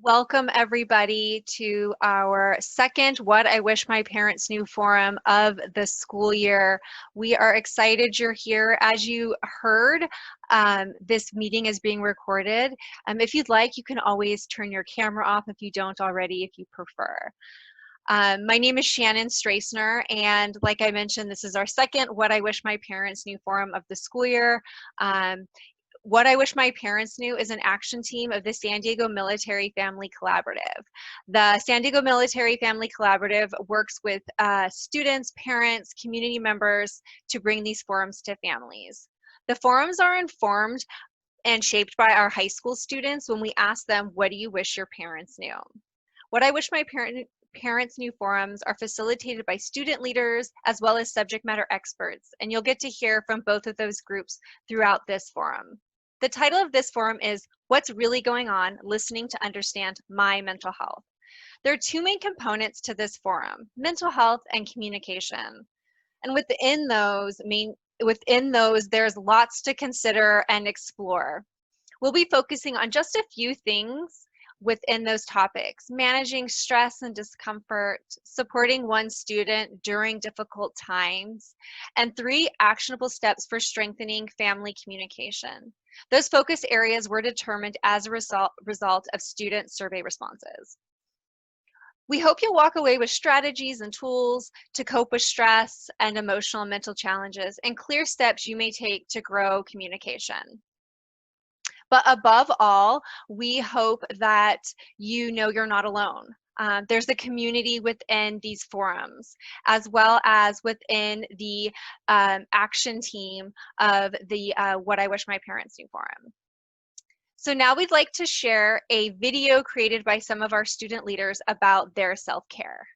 Welcome, everybody, to our second What I Wish My Parents Knew forum of the school year. We are excited you're here. As you heard, this meeting is being recorded. If you'd like, you can always turn your camera off if you don't already, if you prefer. My name is Shannon Strassner, and like I mentioned, this is our second What I Wish My Parents Knew forum of the school year. What I Wish My Parents Knew is an action team of the San Diego Military Family Collaborative. The San Diego Military Family Collaborative works with students, parents, community members to bring these forums to families. The forums are informed and shaped by our high school students when we ask them, what do you wish your parents knew? What I Wish My Parents Knew forums are facilitated by student leaders as well as subject matter experts, and you'll get to hear from both of those groups throughout this forum. The title of this forum is What's Really Going On? Listening to Understand My Mental Health. There are two main components to this forum, mental health and communication. And within those, there's lots to consider and explore. We'll be focusing on just a few things within those topics: managing stress and discomfort, supporting one student during difficult times, and 3 actionable steps for strengthening family communication. Those focus areas were determined as a result of student survey responses. We hope you'll walk away with strategies and tools to cope with stress and emotional and mental challenges and clear steps you may take to grow communication. But above all, we hope that you know you're not alone. There's a community within these forums, as well as within the action team of the What I Wish My Parents Knew forum. So now we'd like to share a video created by some of our student leaders about their self-care.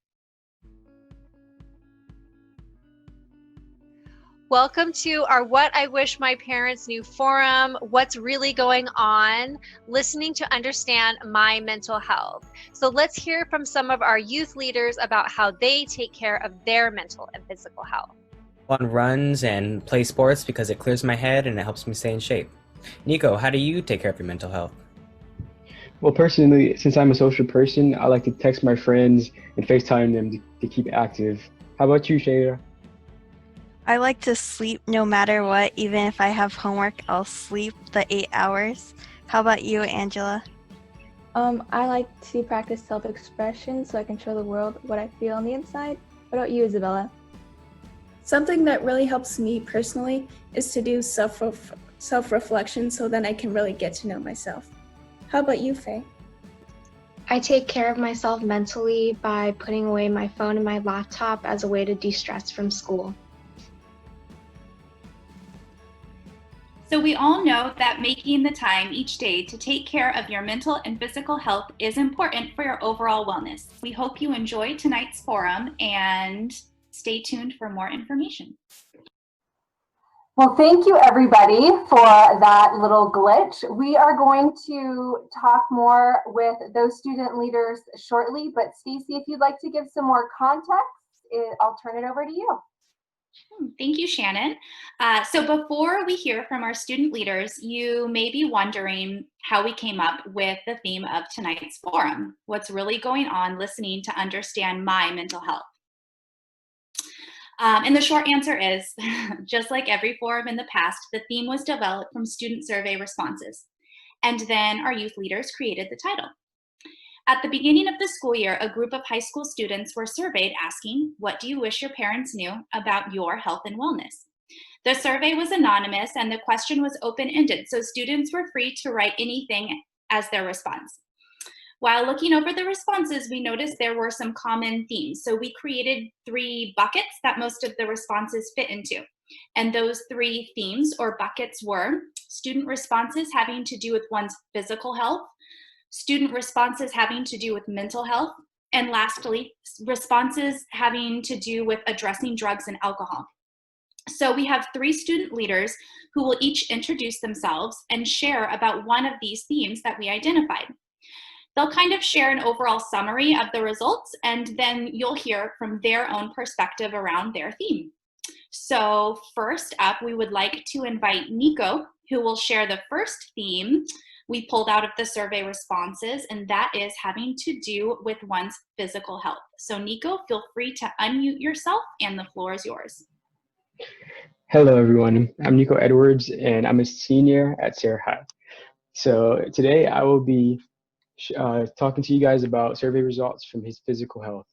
Welcome to our What I Wish My Parents Knew forum, What's Really Going On? Listening to Understand My Mental Health. So let's hear from some of our youth leaders about how they take care of their mental and physical health. On runs and play sports because it clears my head and it helps me stay in shape. Nico, how do you take care of your mental health? Well, personally, since I'm a social person, I like to text my friends and FaceTime them to keep active. How about you, Shayla? I like to sleep no matter what. Even if I have homework, I'll sleep the 8 hours. How about you, Angela? I like to practice self-expression so I can show the world what I feel on the inside. What about you, Isabella? Something that really helps me personally is to do self-reflection so then I can really get to know myself. How about you, Faye? I take care of myself mentally by putting away my phone and my laptop as a way to de-stress from school. So we all know that making the time each day to take care of your mental and physical health is important for your overall wellness. We hope you enjoy tonight's forum and stay tuned for more information. Well, thank you everybody for that little glitch. We are going to talk more with those student leaders shortly, but Stacey, if you'd like to give some more context, I'll turn it over to you. Thank you, Shannon. So before we hear from our student leaders, you may be wondering how we came up with the theme of tonight's forum. What's really going on listening to understand my mental health? And the short answer is, just like every forum in the past, the theme was developed from student survey responses. And then our youth leaders created the title. At the beginning of the school year, a group of high school students were surveyed asking, what do you wish your parents knew about your health and wellness? The survey was anonymous and the question was open-ended, so students were free to write anything as their response. While looking over the responses, we noticed there were some common themes. So we created 3 buckets that most of the responses fit into. And those 3 themes or buckets were student responses having to do with one's physical health, student responses having to do with mental health, and lastly, responses having to do with addressing drugs and alcohol. So we have 3 student leaders who will each introduce themselves and share about one of these themes that we identified. They'll kind of share an overall summary of the results, and then you'll hear from their own perspective around their theme. So first up, we would like to invite Nico, who will share the first theme, we pulled out of the survey responses, and that is having to do with one's physical health. So Nico, feel free to unmute yourself and the floor is yours. Hello, everyone. I'm Nico Edwards, and I'm a senior at Serra. So today I will be talking to you guys about survey results from his physical health.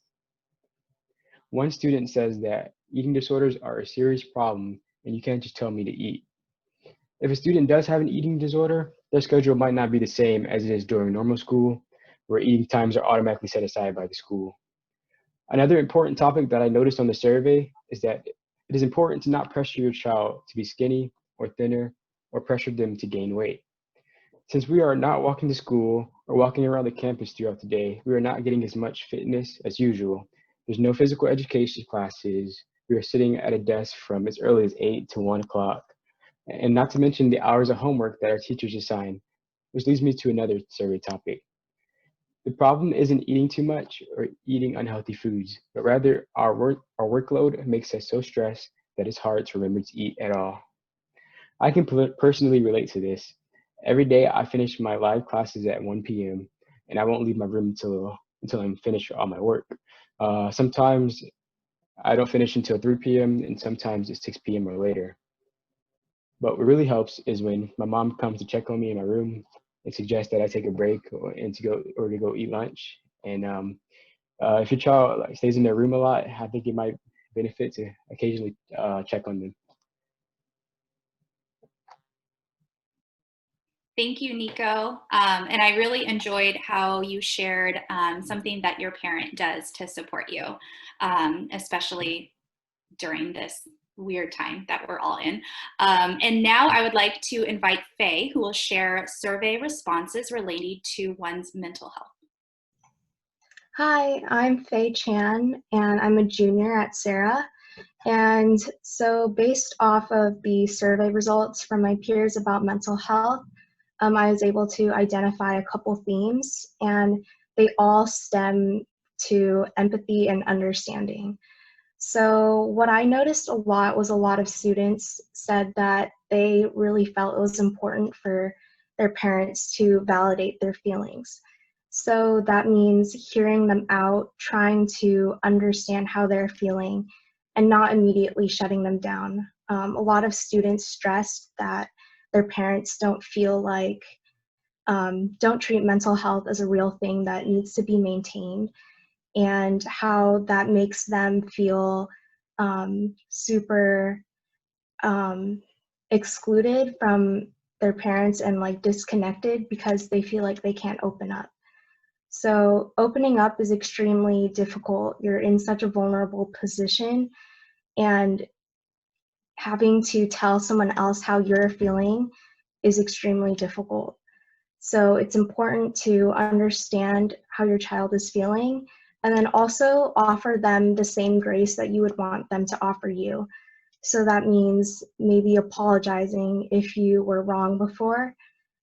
One student says that eating disorders are a serious problem, and you can't just tell me to eat. If a student does have an eating disorder, their schedule might not be the same as it is during normal school, where eating times are automatically set aside by the school. Another important topic that I noticed on the survey is that it is important to not pressure your child to be skinny or thinner or pressure them to gain weight. Since we are not walking to school or walking around the campus throughout the day, we are not getting as much fitness as usual. There's no physical education classes. We are sitting at a desk from as early as 8 to 1 o'clock. And not to mention the hours of homework that our teachers assign, which leads me to another survey topic. The problem isn't eating too much or eating unhealthy foods, but rather our workload makes us so stressed that it's hard to remember to eat at all. I can personally relate to this. Every day I finish my live classes at 1 p.m. and I won't leave my room until I'm finished all my work. Sometimes I don't finish until 3 p.m. and sometimes it's 6 p.m. or later. But what really helps is when my mom comes to check on me in my room and suggests that I take a break to go eat lunch. And if your child stays in their room a lot, I think it might benefit to occasionally check on them. Thank you, Nico. And I really enjoyed how you shared something that your parent does to support you, especially during this weird time that we're all in. And now I would like to invite Faye, who will share survey responses related to one's mental health. Hi, I'm Faye Chan, and I'm a junior at Serra. And so based off of the survey results from my peers about mental health, I was able to identify a couple themes, and they all stem to empathy and understanding. So what I noticed a lot was a lot of students said that they really felt it was important for their parents to validate their feelings. So that means hearing them out, trying to understand how they're feeling, and not immediately shutting them down. A lot of students stressed that their parents don't treat mental health as a real thing that needs to be maintained, and how that makes them feel super excluded from their parents and disconnected because they feel like they can't open up. So opening up is extremely difficult. You're in such a vulnerable position, and having to tell someone else how you're feeling is extremely difficult. So it's important to understand how your child is feeling, and then also offer them the same grace that you would want them to offer you. So that means maybe apologizing if you were wrong before,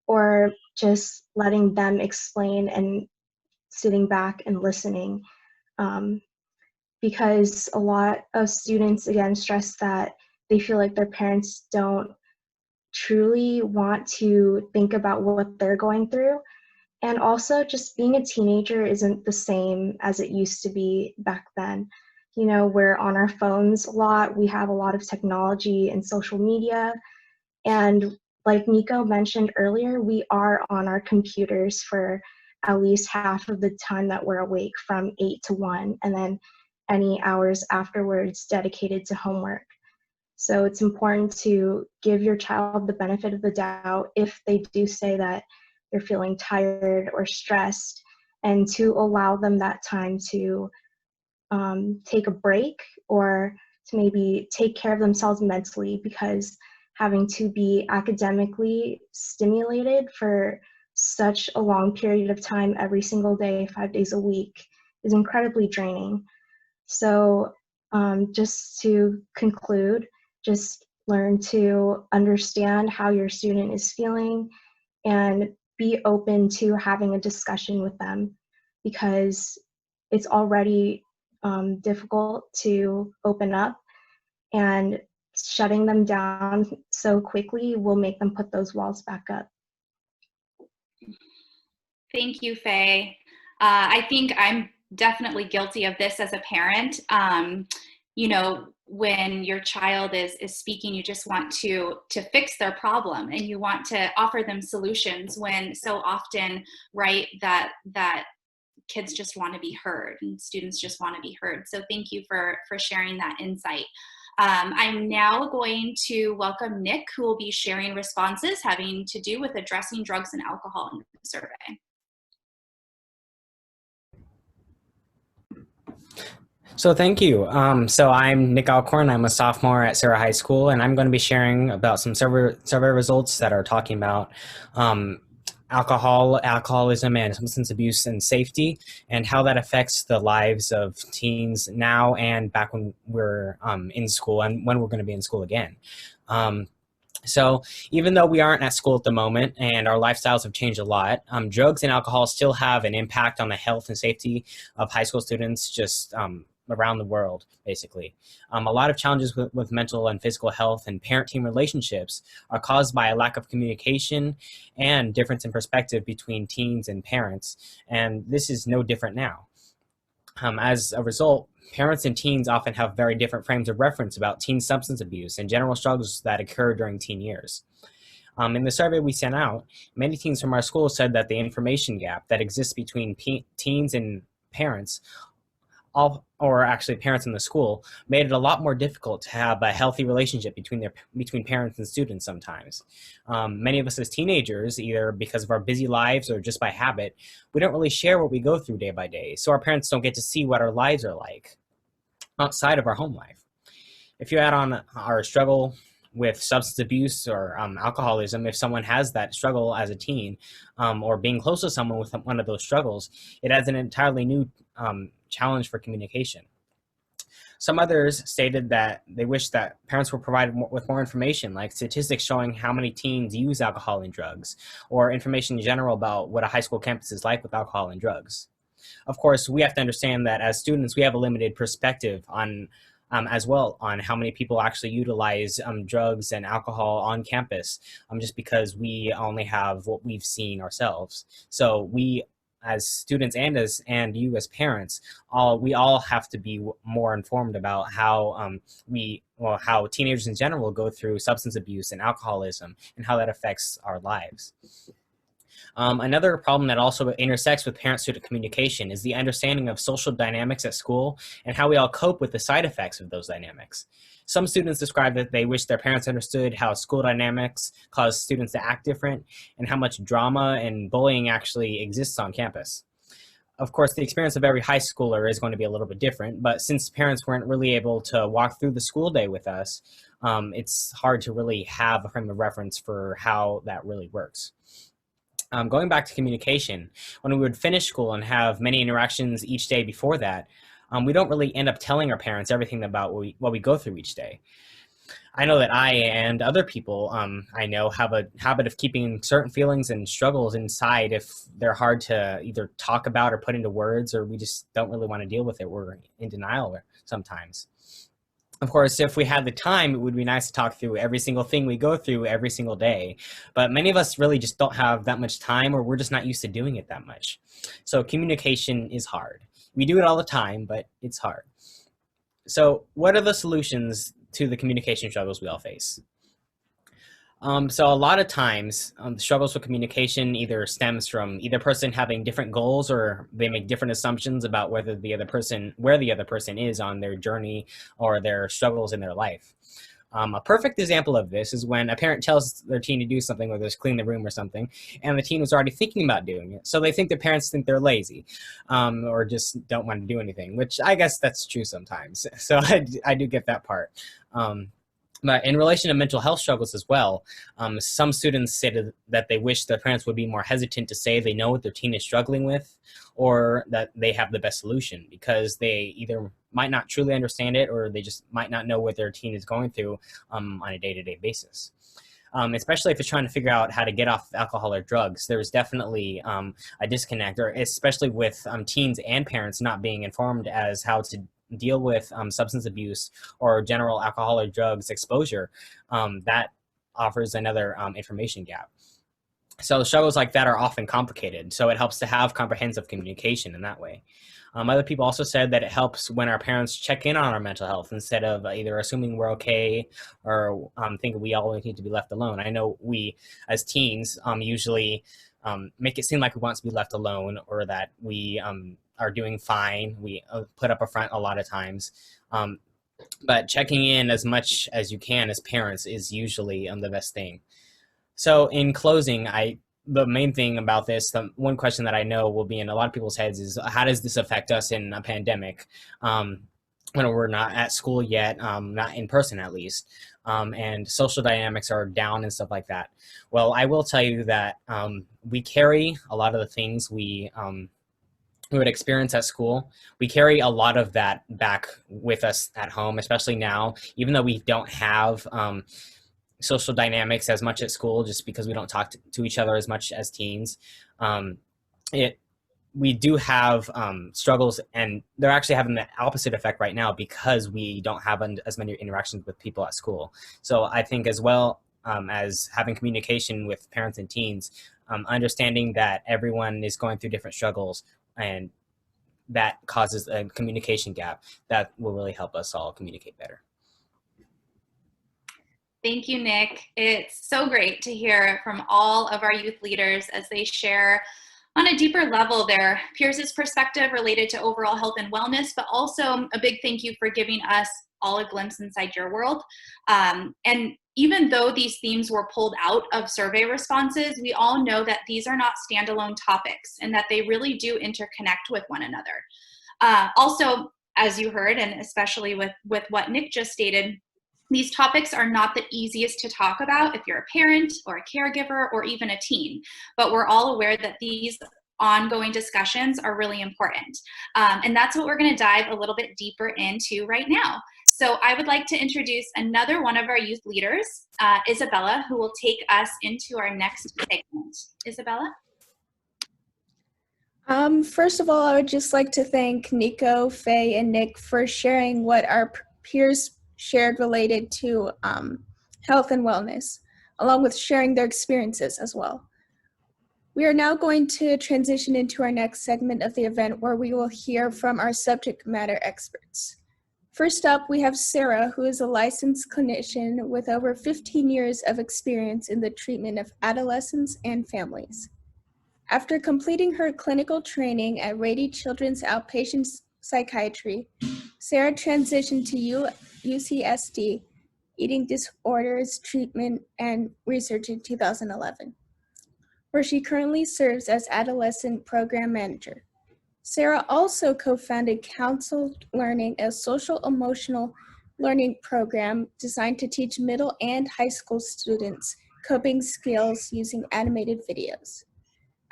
or just letting them explain and sitting back and listening. Because a lot of students, again, stress that they feel like their parents don't truly want to think about what they're going through. And also, just being a teenager isn't the same as it used to be back then. You know, we're on our phones a lot, we have a lot of technology and social media, and like Nico mentioned earlier, we are on our computers for at least half of the time that we're awake, from 8 to 1, and then any hours afterwards dedicated to homework. So it's important to give your child the benefit of the doubt if they do say that they're feeling tired or stressed, and to allow them that time to take a break, or to maybe take care of themselves mentally, because having to be academically stimulated for such a long period of time every single day, 5 days a week, is incredibly draining. So just to conclude, just learn to understand how your student is feeling and be open to having a discussion with them, because it's already difficult to open up, and shutting them down so quickly will make them put those walls back up. Thank you, Faye. I think I'm definitely guilty of this as a parent. You know, when your child is speaking, you just want to fix their problem and you want to offer them solutions, when so often, right, that kids just want to be heard and students just want to be heard. So thank you for sharing that insight. I'm now going to welcome Nick, who will be sharing responses having to do with addressing drugs and alcohol in the survey. So thank you. So I'm Nick Alcorn. I'm a sophomore at Serra High School, and I'm going to be sharing about some survey results that are talking about alcoholism, and substance abuse and safety, and how that affects the lives of teens now and back when we're in school and when we're going to be in school again. So even though we aren't at school at the moment and our lifestyles have changed a lot, drugs and alcohol still have an impact on the health and safety of high school students just around the world, basically. A lot of challenges with mental and physical health and parent-teen relationships are caused by a lack of communication and difference in perspective between teens and parents, and this is no different now. As a result, parents and teens often have very different frames of reference about teen substance abuse and general struggles that occur during teen years. In the survey we sent out, many teens from our school said that the information gap that exists between teens and parents, or actually parents in the school, made it a lot more difficult to have a healthy relationship between parents and students sometimes. Many of us as teenagers, either because of our busy lives or just by habit, we don't really share what we go through day by day, so our parents don't get to see what our lives are like outside of our home life. If you add on our struggle with substance abuse or alcoholism, if someone has that struggle as a teen, or being close to someone with one of those struggles, it adds an entirely new challenge for communication. Some others stated that they wish that parents were provided with more information, like statistics showing how many teens use alcohol and drugs, or information in general about what a high school campus is like with alcohol and drugs. Of course, we have to understand that as students, we have a limited perspective on as well on how many people actually utilize drugs and alcohol on campus, just because we only have what we've seen ourselves. So we, as students and you as parents, we all have to be more informed about how how teenagers in general go through substance abuse and alcoholism and how that affects our lives. Another problem that also intersects with parent-student communication is the understanding of social dynamics at school and how we all cope with the side effects of those dynamics. Some students describe that they wish their parents understood how school dynamics cause students to act different and how much drama and bullying actually exists on campus. Of course, the experience of every high schooler is going to be a little bit different, but since parents weren't really able to walk through the school day with us, it's hard to really have a frame of reference for how that really works. Going back to communication, when we would finish school and have many interactions each day before that, we don't really end up telling our parents everything about what we go through each day. I know that I and other people I know have a habit of keeping certain feelings and struggles inside if they're hard to either talk about or put into words, or we just don't really want to deal with it. We're in denial sometimes. Of course, if we had the time, it would be nice to talk through every single thing we go through every single day. But many of us really just don't have that much time, or we're just not used to doing it that much. So communication is hard. We do it all the time, but it's hard. So what are the solutions to the communication struggles we all face? So a lot of times, struggles with communication either stems from either person having different goals, or they make different assumptions about where the other person is on their journey or their struggles in their life. A perfect example of this is when a parent tells their teen to do something, whether it's clean the room or something, and the teen was already thinking about doing it. So they think the parents think they're lazy, or just don't want to do anything, which I guess that's true sometimes. So I do get that part. But in relation to mental health struggles as well, some students said that they wish their parents would be more hesitant to say they know what their teen is struggling with, or that they have the best solution, because they either might not truly understand it, or they just might not know what their teen is going through on a day-to-day basis. Especially if it's trying to figure out how to get off alcohol or drugs, there's definitely a disconnect, or especially with teens and parents not being informed as how to deal with substance abuse or general alcohol or drugs exposure. That offers another information gap. So struggles like that are often complicated. So it helps to have comprehensive communication in that way. Other people also said that it helps when our parents check in on our mental health instead of either assuming we're okay or thinking we always need to be left alone. I know we, as teens, usually make it seem like we want to be left alone, or that we are doing fine. We put up a front a lot of times. But checking in as much as you can as parents is usually the best thing. So in closing, the main thing about this, the one question that I know will be in a lot of people's heads is, how does this affect us in a pandemic when we're not at school yet, not in person at least, and social dynamics are down and stuff like that? Well, I will tell you that we carry a lot of the things we would experience at school. We carry a lot of that back with us at home, especially now, even though we don't have social dynamics as much at school, just because we don't talk to each other as much as teens. We do have struggles, and they're actually having the opposite effect right now because we don't have as many interactions with people at school. So I think as well as having communication with parents and teens, understanding that everyone is going through different struggles, and that causes a communication gap, that will really help us all communicate better. Thank you, Nick. It's so great to hear from all of our youth leaders as they share on a deeper level their peers' perspective related to overall health and wellness, but also a big thank you for giving us all a glimpse inside your world. And even though these themes were pulled out of survey responses, we all know that these are not standalone topics and that they really do interconnect with one another. Also, as you heard, and especially with what Nick just stated, these topics are not the easiest to talk about if you're a parent or a caregiver or even a teen, but we're all aware that these ongoing discussions are really important. And that's what we're going to dive a little bit deeper into right now. So I would like to introduce another one of our youth leaders, Isabella, who will take us into our next segment. Isabella? First of all, I would just like to thank Nico, Faye, and Nick for sharing what our peers shared related to health and wellness, along with sharing their experiences as well. We are now going to transition into our next segment of the event, where we will hear from our subject matter experts. First up, we have Serra, who is a licensed clinician with over 15 years of experience in the treatment of adolescents and families. After completing her clinical training at Rady Children's Outpatient Psychiatry, Serra transitioned to UCSD, Eating Disorders Treatment and Research in 2011, where she currently serves as Adolescent Program Manager. Serra also co-founded Counseled Learning, a social-emotional learning program designed to teach middle and high school students coping skills using animated videos.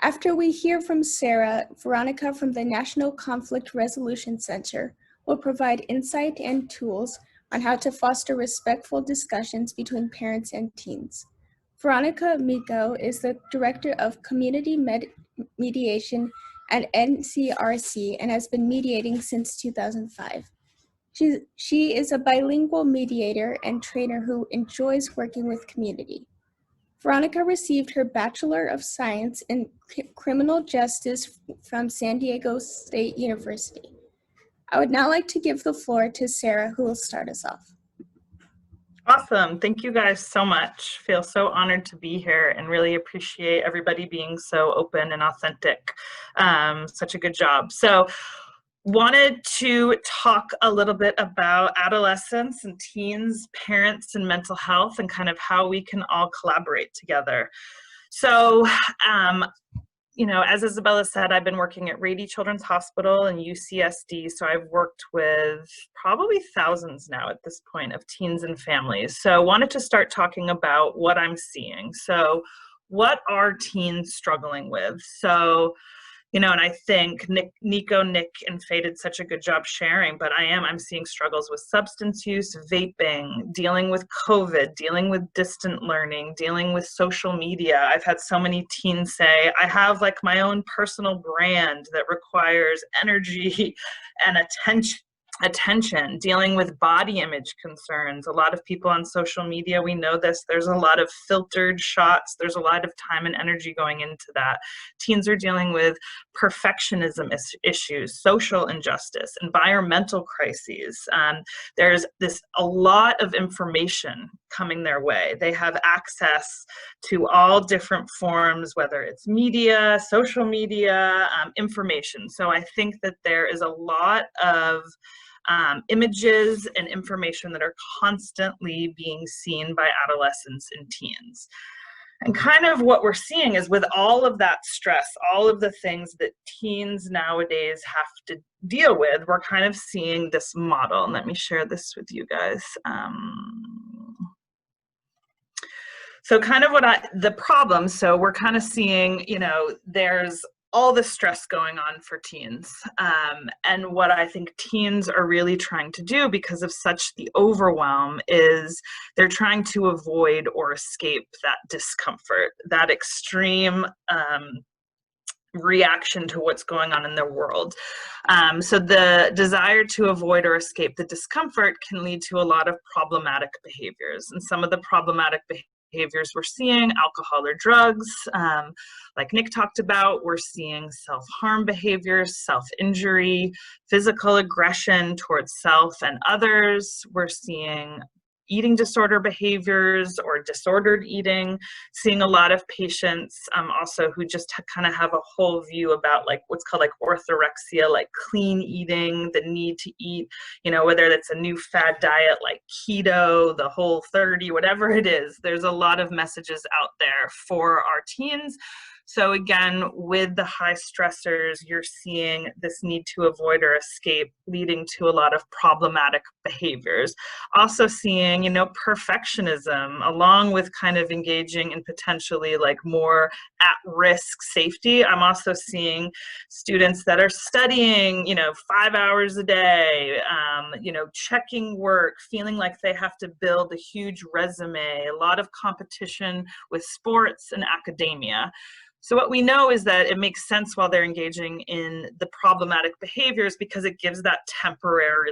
After we hear from Serra, Veronica from the National Conflict Resolution Center will provide insight and tools on how to foster respectful discussions between parents and teens. Veronica Miko is the Director of Community Mediation at NCRC and has been mediating since 2005. She is a bilingual mediator and trainer who enjoys working with community. Veronica received her Bachelor of Science in Criminal Justice from San Diego State University. I would now like to give the floor to Serra, who will start us off. Awesome. Thank you guys so much. Feel so honored to be here and really appreciate everybody being so open and authentic. Such a good job. So wanted to talk a little bit about adolescents and teens, parents, and mental health, and kind of how we can all collaborate together. So, you know, as Isabella said, I've been working at Rady Children's Hospital and UCSD, so I've worked with probably thousands now at this point of teens and families. So wanted to start talking about what I'm seeing. So what are teens struggling with? So, you know, and I think Nico, Nick, and Faye did such a good job sharing, but I'm seeing struggles with substance use, vaping, dealing with COVID, dealing with distant learning, dealing with social media. I've had so many teens say, I have like my own personal brand that requires energy and attention. attention, dealing with body image concerns. A lot of people on social media, we know this, there's a lot of filtered shots, there's a lot of time and energy going into that. Teens are dealing with perfectionism issues, social injustice, environmental crises. There's a lot of information coming their way. They have access to all different forms, whether it's media, social media, information. So I think that there is a lot of images and information that are constantly being seen by adolescents and teens. And kind of what we're seeing is with all of that stress, all of the things that teens nowadays have to deal with, we're kind of seeing this model. And let me share this with you guys. So kind of the problem, so we're kind of seeing, you know, there's all the stress going on for teens. And what I think teens are really trying to do because of such the overwhelm is they're trying to avoid or escape that discomfort, that extreme reaction to what's going on in their world. So the desire to avoid or escape the discomfort can lead to a lot of problematic behaviors. And some of the problematic behaviors we're seeing, alcohol or drugs, like Nick talked about, we're seeing self-harm behaviors, self-injury, physical aggression towards self and others. We're seeing eating disorder behaviors or disordered eating, seeing a lot of patients also who just kind of have a whole view about like what's called like orthorexia, like clean eating, the need to eat, you know, whether that's a new fad diet like keto, the Whole30, whatever it is, there's a lot of messages out there for our teens. So again, with the high stressors, you're seeing this need to avoid or escape leading to a lot of problematic behaviors. Also seeing, you know, perfectionism along with kind of engaging in potentially like more at-risk safety. I'm also seeing students that are studying, you know, 5 hours a day, you know, checking work, feeling like they have to build a huge resume, a lot of competition with sports and academia. So what we know is that it makes sense while they're engaging in the problematic behaviors because it gives that temporary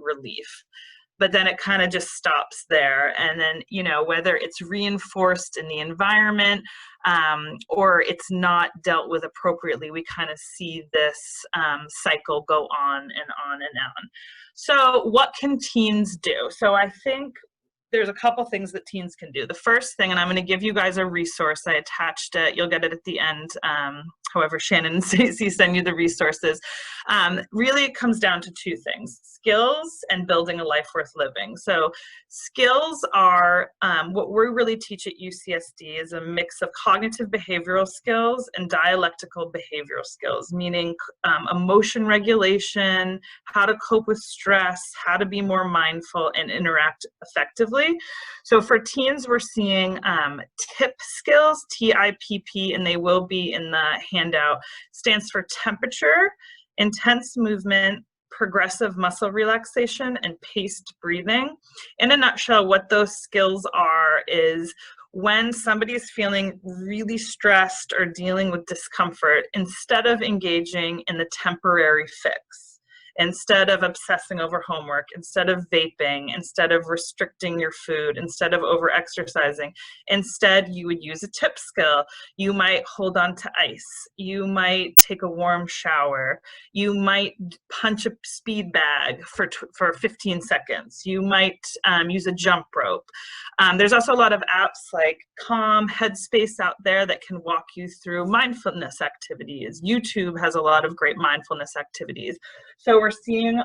relief. But then it kind of just stops there. And then, you know, whether it's reinforced in the environment or it's not dealt with appropriately, we kind of see this cycle go on and on and on. So what can teens do? So I think there's a couple things that teens can do. The first thing, and I'm going to give you guys a resource. I attached it. You'll get it at the end. However, Shannon and Stacey send you the resources. Really, it comes down to two things: skills and building a life worth living. So skills are what we really teach at UCSD is a mix of cognitive behavioral skills and dialectical behavioral skills, meaning emotion regulation, how to cope with stress, how to be more mindful and interact effectively. So for teens, we're seeing TIP skills, T-I-P-P, and they will be in the handout. Stands for temperature, intense movement, progressive muscle relaxation, and paced breathing. In a nutshell, what those skills are is when somebody is feeling really stressed or dealing with discomfort, instead of engaging in the temporary fix, instead of obsessing over homework, instead of vaping, instead of restricting your food, instead of over-exercising, instead you would use a tip skill. You might hold on to ice. You might take a warm shower. You might punch a speed bag for 15 seconds. You might use a jump rope. There's also a lot of apps like Calm, Headspace out there that can walk you through mindfulness activities. YouTube has a lot of great mindfulness activities. So we're seeing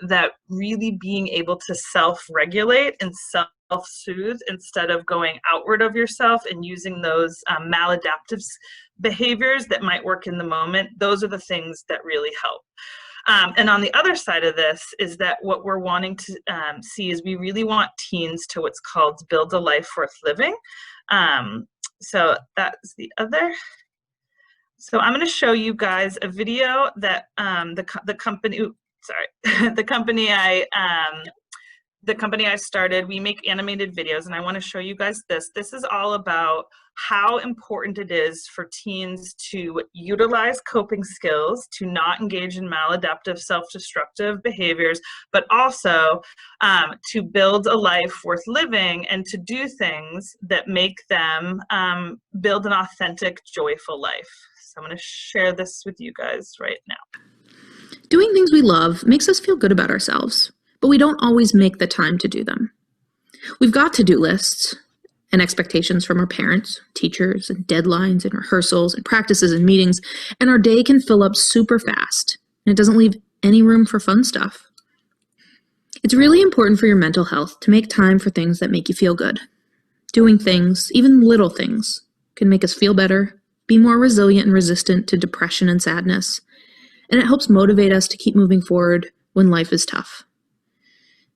that really being able to self-regulate and self-soothe instead of going outward of yourself and using those maladaptive behaviors that might work in the moment, those are the things that really help. And on the other side of this is that what we're wanting to see is we really want teens to what's called build a life worth living. So that's the other. So I'm going to show you guys a video that the company the company I started, we make animated videos, and I want to show you guys this. This is all about how important it is for teens to utilize coping skills, to not engage in maladaptive, self-destructive behaviors, but also to build a life worth living and to do things that make them build an authentic, joyful life. So I'm going to share this with you guys right now. Doing things we love makes us feel good about ourselves, but we don't always make the time to do them. We've got to-do lists and expectations from our parents, teachers, and deadlines and rehearsals and practices and meetings, and our day can fill up super fast, and it doesn't leave any room for fun stuff. It's really important for your mental health to make time for things that make you feel good. Doing things, even little things, can make us feel better, be more resilient and resistant to depression and sadness, and it helps motivate us to keep moving forward when life is tough.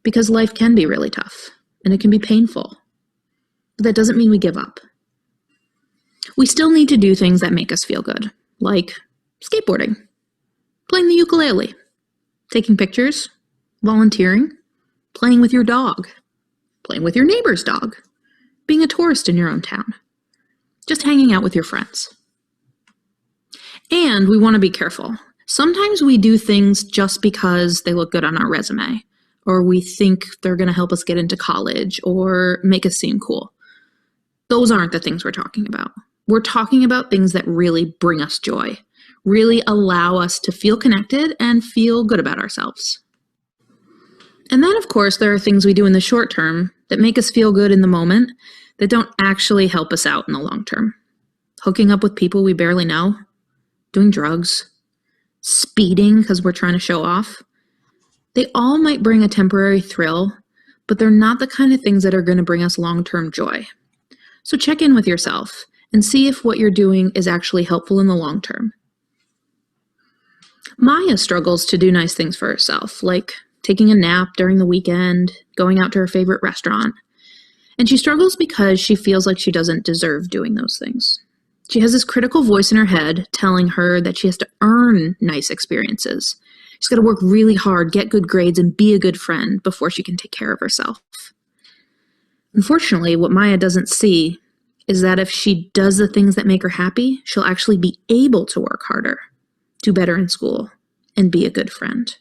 Because life can be really tough, and it can be painful. But that doesn't mean we give up. We still need to do things that make us feel good, like skateboarding, playing the ukulele, taking pictures, volunteering, playing with your dog, playing with your neighbor's dog, being a tourist in your own town, just hanging out with your friends. And we want to be careful. Sometimes we do things just because they look good on our resume, or we think they're going to help us get into college or make us seem cool. Those aren't the things we're talking about. We're talking about things that really bring us joy, really allow us to feel connected and feel good about ourselves. And then, of course, there are things we do in the short term that make us feel good in the moment that don't actually help us out in the long term. Hooking up with people we barely know, doing drugs, speeding because we're trying to show off. They all might bring a temporary thrill, but they're not the kind of things that are going to bring us long-term joy. So check in with yourself and see if what you're doing is actually helpful in the long term. Maya struggles to do nice things for herself, like taking a nap during the weekend, going out to her favorite restaurant. And she struggles because she feels like she doesn't deserve doing those things. She has this critical voice in her head telling her that she has to earn nice experiences. She's got to work really hard, get good grades, and be a good friend before she can take care of herself. Unfortunately, what Maya doesn't see is that if she does the things that make her happy, she'll actually be able to work harder, do better in school, and be a good friend.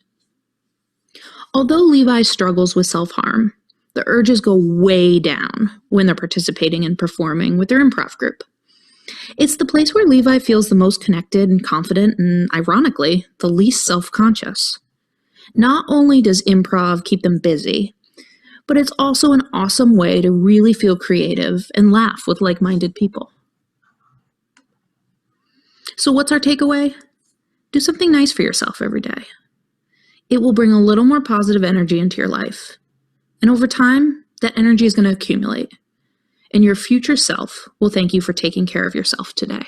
Although Levi struggles with self-harm, the urges go way down when they're participating and performing with their improv group. It's the place where Levi feels the most connected and confident and, ironically, the least self-conscious. Not only does improv keep them busy, but it's also an awesome way to really feel creative and laugh with like-minded people. So what's our takeaway? Do something nice for yourself every day. It will bring a little more positive energy into your life. And over time, that energy is going to accumulate. And your future self will thank you for taking care of yourself today.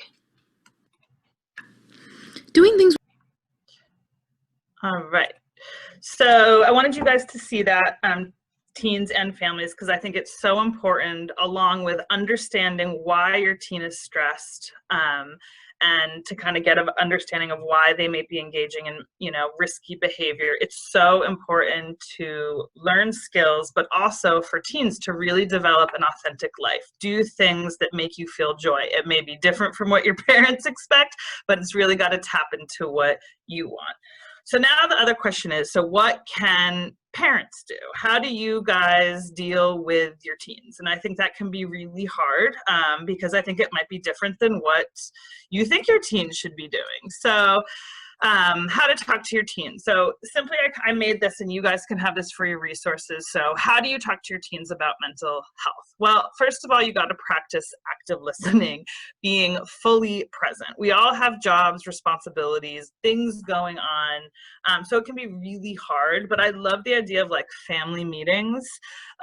Doing things. All right. So I wanted you guys to see that, teens and families, because I think it's so important, along with understanding why your teen is stressed, and to kind of get an understanding of why they may be engaging in, risky behavior. It's so important to learn skills, but also for teens to really develop an authentic life. Do things that make you feel joy. It may be different from what your parents expect, but it's really got to tap into what you want. So now the other question is, so what can parents do? How do you guys deal with your teens? And I think that can be really hard, because I think it might be different than what you think your teens should be doing. So how to talk to your teens. So simply, I made this, and you guys can have this for your resources. So how do you talk to your teens about mental health? Well, first of all, you got to practice active listening, being fully present. We all have jobs, responsibilities, things going on. So it can be really hard, but I love the idea of like family meetings,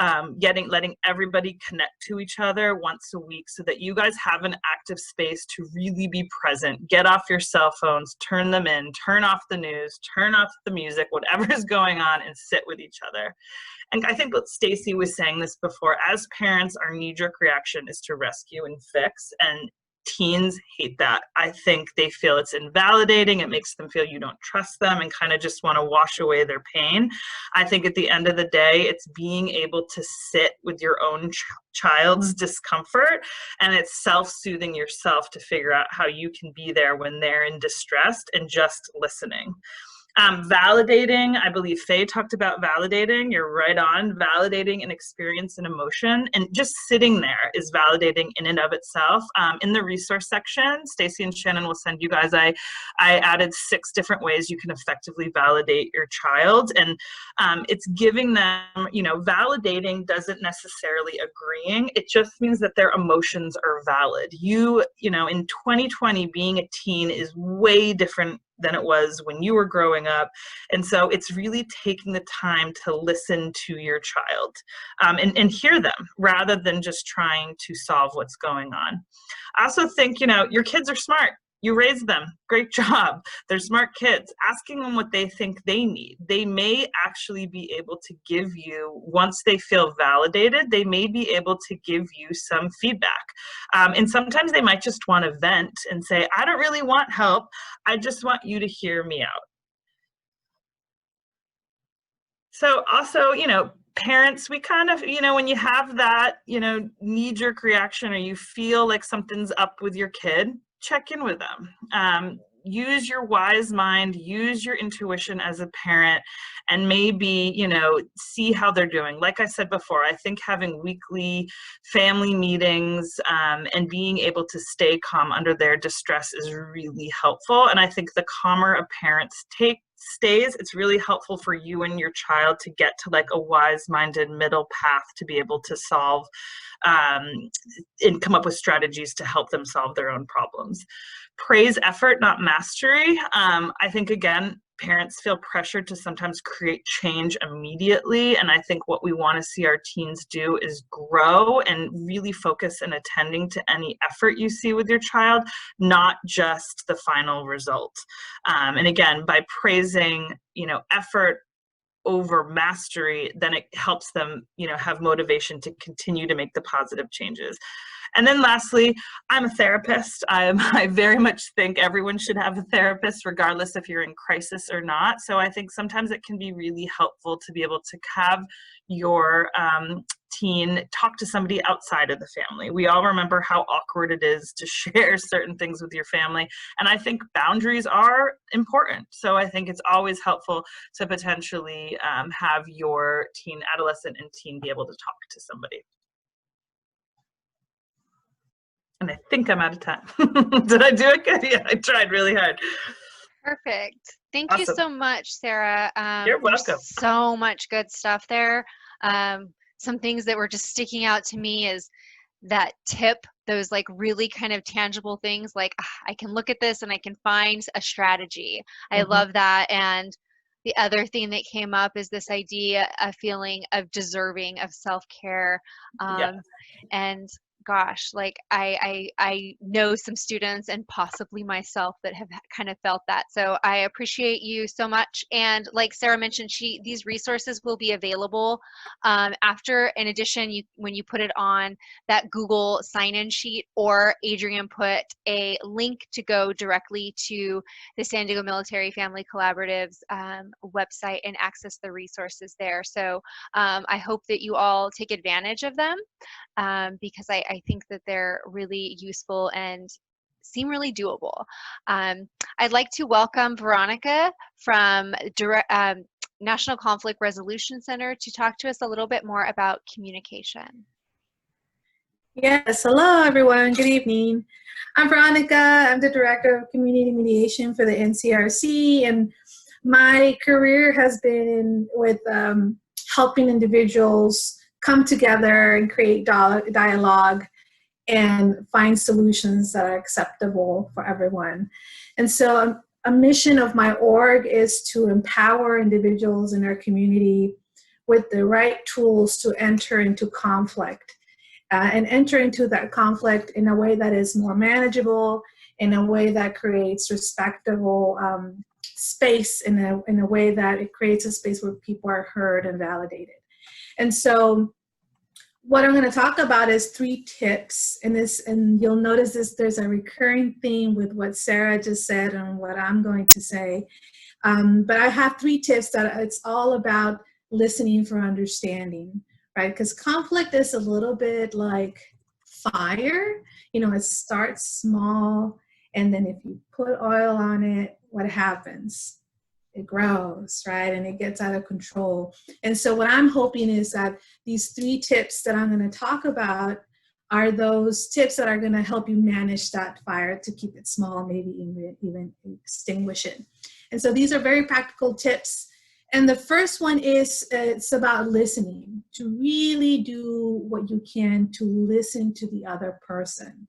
letting everybody connect to each other once a week so that you guys have an active space to really be present. Get off your cell phones, turn them in, turn off the news, turn off the music, whatever is going on, and sit with each other. And I think what Stacy was saying this before, as parents, our knee-jerk reaction is to rescue and fix, and teens hate that. I think they feel it's invalidating. It makes them feel you don't trust them and kind of just want to wash away their pain. I think at the end of the day, it's being able to sit with your own child's discomfort, and it's self-soothing yourself to figure out how you can be there when they're in distress and just listening. Validating, I believe Faye talked about validating. You're right on. Validating an experience and emotion, and just sitting there is validating in and of itself. In the resource section, Stacy and Shannon will send you guys, I added 6 different ways you can effectively validate your child. And it's giving them, validating doesn't necessarily agreeing. It just means that their emotions are valid. In 2020, being a teen is way different than it was when you were growing up. And so it's really taking the time to listen to your child and hear them rather than just trying to solve what's going on. I also think, your kids are smart. You raised them. Great job. They're smart kids. Asking them what they think they need. They may actually be able to give you, once they feel validated, they may be able to give you some feedback. And sometimes they might just want to vent and say, I don't really want help. I just want you to hear me out. So also, parents, we kind of, when you have that, knee-jerk reaction, or you feel like something's up with your kid, check in with them. Use your wise mind, use your intuition as a parent, and maybe, see how they're doing. Like I said before, I think having weekly family meetings and being able to stay calm under their distress is really helpful. And I think the calmer a parent stays, it's really helpful for you and your child to get to like a wise-minded middle path to be able to solve and come up with strategies to help them solve their own problems. Praise effort, not mastery. I think, again, parents feel pressured to sometimes create change immediately. And I think what we want to see our teens do is grow and really focus on attending to any effort you see with your child, not just the final result. And again, by praising, effort over mastery, then it helps them, have motivation to continue to make the positive changes. And then lastly, I'm a therapist. I very much think everyone should have a therapist, regardless if you're in crisis or not. So I think sometimes it can be really helpful to be able to have your teen talk to somebody outside of the family. We all remember how awkward it is to share certain things with your family. And I think boundaries are important. So I think it's always helpful to potentially have your teen, adolescent, and teen be able to talk to somebody. And I think I'm out of time. Did I do it good? Yeah, I tried really hard. Perfect. Thank Awesome. you so much, Sarah. You're welcome. There's so much good stuff there. Some things that were just sticking out to me is that tip, those like really kind of tangible things, like I can look at this and I can find a strategy. I love that. And the other thing that came up is this idea, a feeling of deserving of self-care. And gosh, like I know some students and possibly myself that have kind of felt that. So I appreciate you so much. And like Sarah mentioned, these resources will be available after. In addition, when you put it on that Google sign-in sheet, or Adrian put a link to go directly to the San Diego Military Family Collaborative's website and access the resources there. So I hope that you all take advantage of them because I think that they're really useful and seem really doable. I'd like to welcome Veronica from National Conflict Resolution Center to talk to us a little bit more about communication. Yes, hello everyone, good evening. I'm Veronica, I'm the Director of Community Mediation for the NCRC, and my career has been with helping individuals come together and create dialogue and find solutions that are acceptable for everyone. And so a mission of my org is to empower individuals in our community with the right tools to enter into conflict and enter into that conflict in a way that is more manageable, in a way that creates respectable space, in a way that it creates a space where people are heard and validated. And so what I'm going to talk about is 3 tips, and you'll notice this. There's a recurring theme with what Sarah just said and what I'm going to say. But I have 3 tips that it's all about listening for understanding, right? Because conflict is a little bit like fire. You know, it starts small, and then if you put oil on it, what happens? It grows, right? And it gets out of control. And so what I'm hoping is that these 3 tips that I'm going to talk about are those tips that are going to help you manage that fire to keep it small, maybe even extinguish it. And so these are very practical tips. And the first one is it's about listening, to really do what you can to listen to the other person,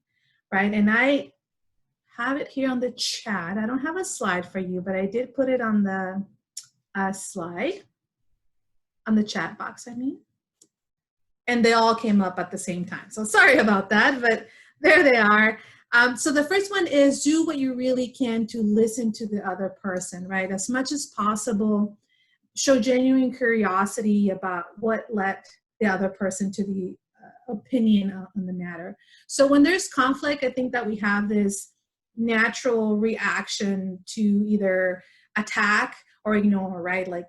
right? And I have it here on the chat. I don't have a slide for you, but I did put it on the slide, on the chat box, I mean. And they all came up at the same time. So sorry about that, but there they are. So the first one is do what you really can to listen to the other person, right? As much as possible, show genuine curiosity about what led the other person to the opinion on the matter. So when there's conflict, I think that we have this natural reaction to either attack or ignore, right? Like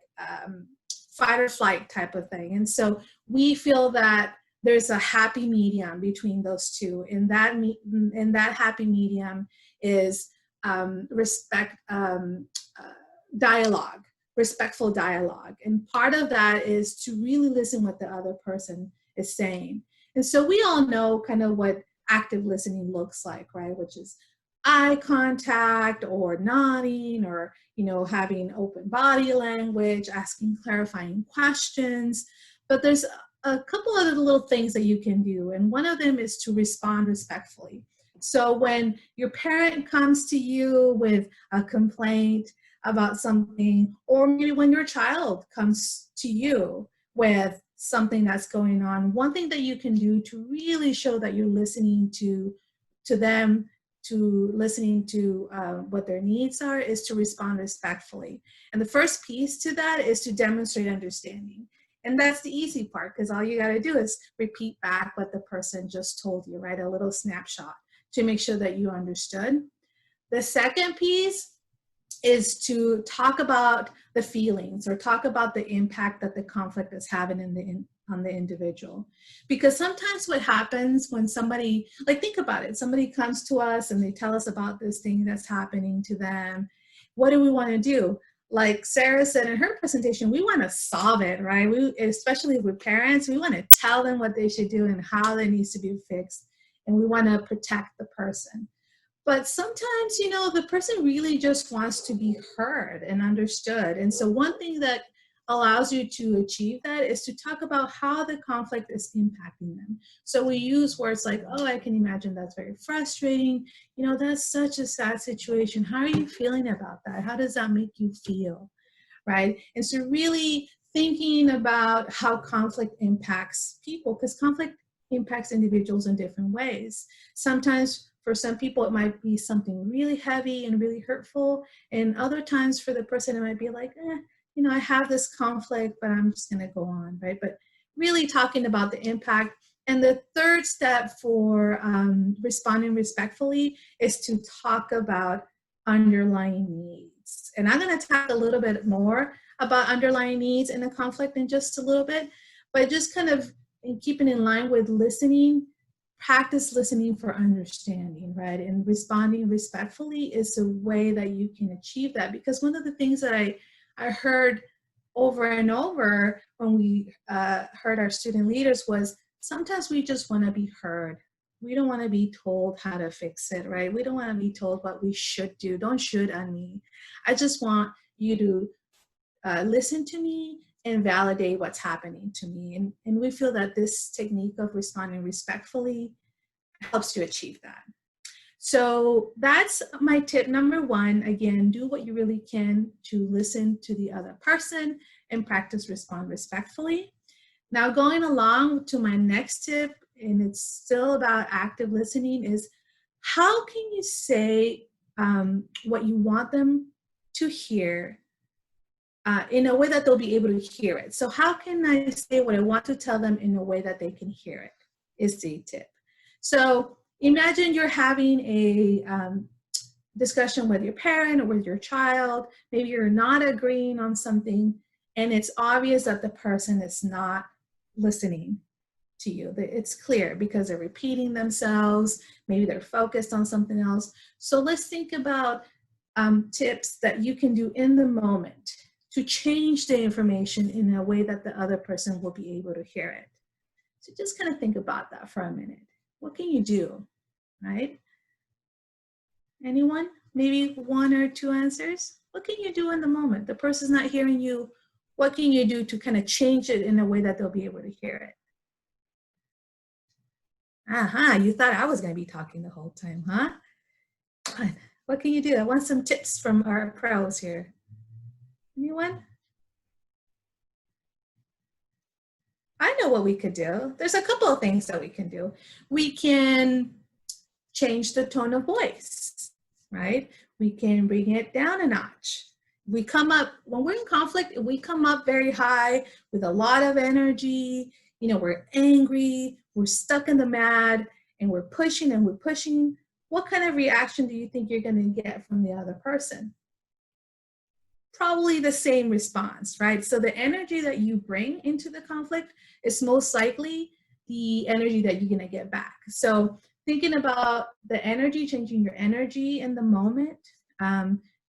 fight or flight type of thing. And so we feel that there's a happy medium between those two. And that happy medium is dialogue, respectful dialogue. And part of that is to really listen what the other person is saying. And so we all know kind of what active listening looks like, right? Which is eye contact or nodding or, you know, having open body language, asking clarifying questions. But there's a couple other little things that you can do. And one of them is to respond respectfully. So when your parent comes to you with a complaint about something, or maybe when your child comes to you with something that's going on, one thing that you can do to really show that you're listening to them, to listening to what their needs are, is to respond respectfully. And the first piece to that is to demonstrate understanding. And that's the easy part, because all you got to do is repeat back what the person just told you, right? A little snapshot to make sure that you understood. The second piece is to talk about the feelings or talk about the impact that the conflict is having on the individual. Because sometimes what happens when somebody, like think about it, somebody comes to us and they tell us about this thing that's happening to them. What do we want to do? Like Sarah said in her presentation, we want to solve it, right? Especially with parents, we want to tell them what they should do and how that needs to be fixed. And we want to protect the person. But sometimes, you know, the person really just wants to be heard and understood. And so one thing that allows you to achieve that is to talk about how the conflict is impacting them. So we use words like, oh, I can imagine that's very frustrating. You know, that's such a sad situation. How are you feeling about that? How does that make you feel, right? And so really thinking about how conflict impacts people, because conflict impacts individuals in different ways. Sometimes for some people, it might be something really heavy and really hurtful. And other times for the person, it might be like, you know, I have this conflict, but I'm just going to go on, right? But really talking about the impact. And the third step for responding respectfully is to talk about underlying needs. And I'm going to talk a little bit more about underlying needs in a conflict in just a little bit, but just kind of keeping in line with listening. Practice listening for understanding, right? And responding respectfully is a way that you can achieve that. Because one of the things that I heard over and over when we heard our student leaders was sometimes we just want to be heard. We don't want to be told how to fix it, right? We don't want to be told what we should do. Don't should on me. I just want you to listen to me and validate what's happening to me. And we feel that this technique of responding respectfully helps you achieve that. So that's my tip number 1. Again, do what you really can to listen to the other person and practice respond respectfully. Now going along to my next tip, and it's still about active listening, is how can you say what you want them to hear in a way that they'll be able to hear it. So how can I say what I want to tell them in a way that they can hear it is the tip. So imagine you're having a discussion with your parent or with your child. Maybe you're not agreeing on something and it's obvious that the person is not listening to you. It's clear because they're repeating themselves. Maybe they're focused on something else. So let's think about tips that you can do in the moment to change the information in a way that the other person will be able to hear it. So just kind of think about that for a minute. What can you do, right? Anyone? Maybe 1 or 2 answers? What can you do in the moment? The person's not hearing you. What can you do to kind of change it in a way that they'll be able to hear it? You thought I was going to be talking the whole time, huh? What can you do? I want some tips from our pros here. Anyone? I know what we could do. There's a couple of things that we can do. We can change the tone of voice, right? We can bring it down a notch. We come up, when we're in conflict, we come up very high with a lot of energy. You know, we're angry, we're stuck in the mad, and we're pushing and we're pushing. What kind of reaction do you think you're going to get from the other person? Probably the same response, right? So the energy that you bring into the conflict is most likely the energy that you're going to get back. So thinking about the energy, changing your energy in the moment,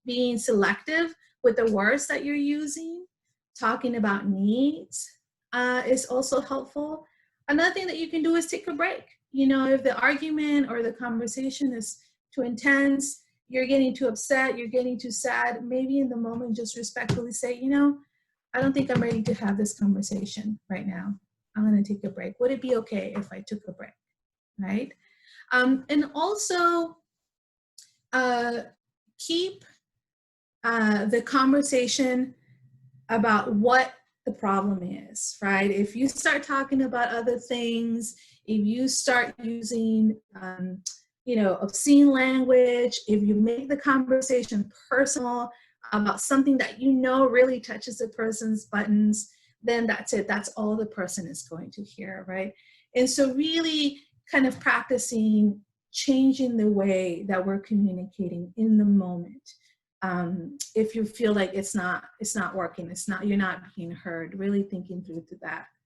being selective with the words that you're using, talking about needs is also helpful. Another thing that you can do is take a break. You know, if the argument or the conversation is too intense, you're getting too upset, you're getting too sad, maybe in the moment just respectfully say, you know, I don't think I'm ready to have this conversation right now. I'm going to take a break. Would it be okay if I took a break, right? And also keep the conversation about what the problem is, right? If you start talking about other things, if you start using you know, obscene language, if you make the conversation personal about something that you know really touches the person's buttons, then that's it. That's all the person is going to hear, right? And so really kind of practicing changing the way that we're communicating in the moment. If you feel like it's not working, you're not being heard, really thinking through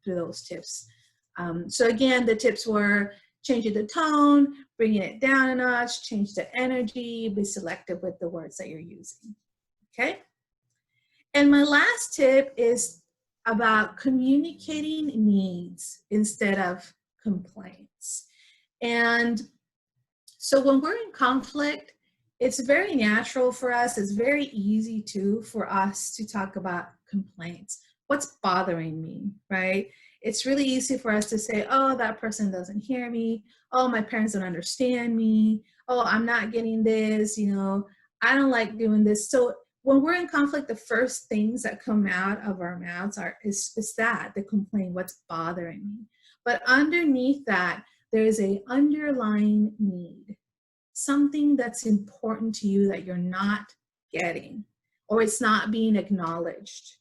those tips. So again, the tips were changing the tone, bringing it down a notch, change the energy, be selective with the words that you're using, okay? And my last tip is about communicating needs instead of complaints. And so when we're in conflict, it's very natural for us, it's very easy too for us to talk about complaints. What's bothering me, right? It's really easy for us to say, oh, that person doesn't hear me. Oh, my parents don't understand me. Oh, I'm not getting this, you know, I don't like doing this. So when we're in conflict, the first things that come out of our mouths is the complaint, what's bothering me. But underneath that, there is an underlying need, something that's important to you that you're not getting, or it's not being acknowledged